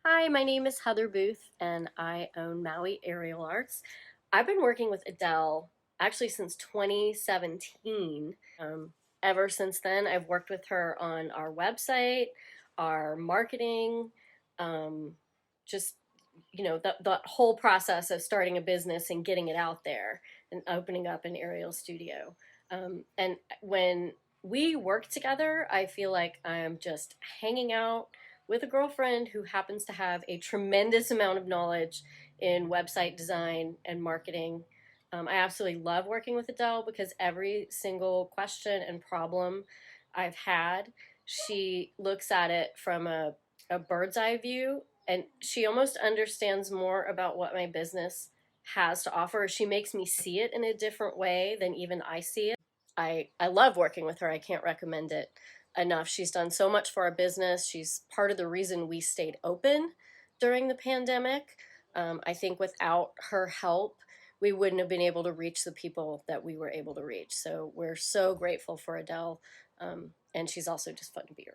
Hi, my name is Heather Booth, and I own Maui Aerial Arts. I've been working with Adele actually since 2017. Ever since then, I've worked with her on our website, our marketing, um, just the whole process of starting a business and getting it out there and opening up an aerial studio. And when we work together, I feel like I'm just hanging out with a girlfriend who happens to have a tremendous amount of knowledge in website design and marketing. I absolutely love working with Adele because every single question and problem I've had, she looks at it from a bird's eye view, and she almost understands more about what my business has to offer. She makes me see it in a different way than even I see it. I love working with her. I can't recommend it enough. She's done so much for our business. She's part of the reason we stayed open during the pandemic. I think without her help, we wouldn't have been able to reach the people that we were able to reach. So we're so grateful for Adele, and she's also just fun to be around.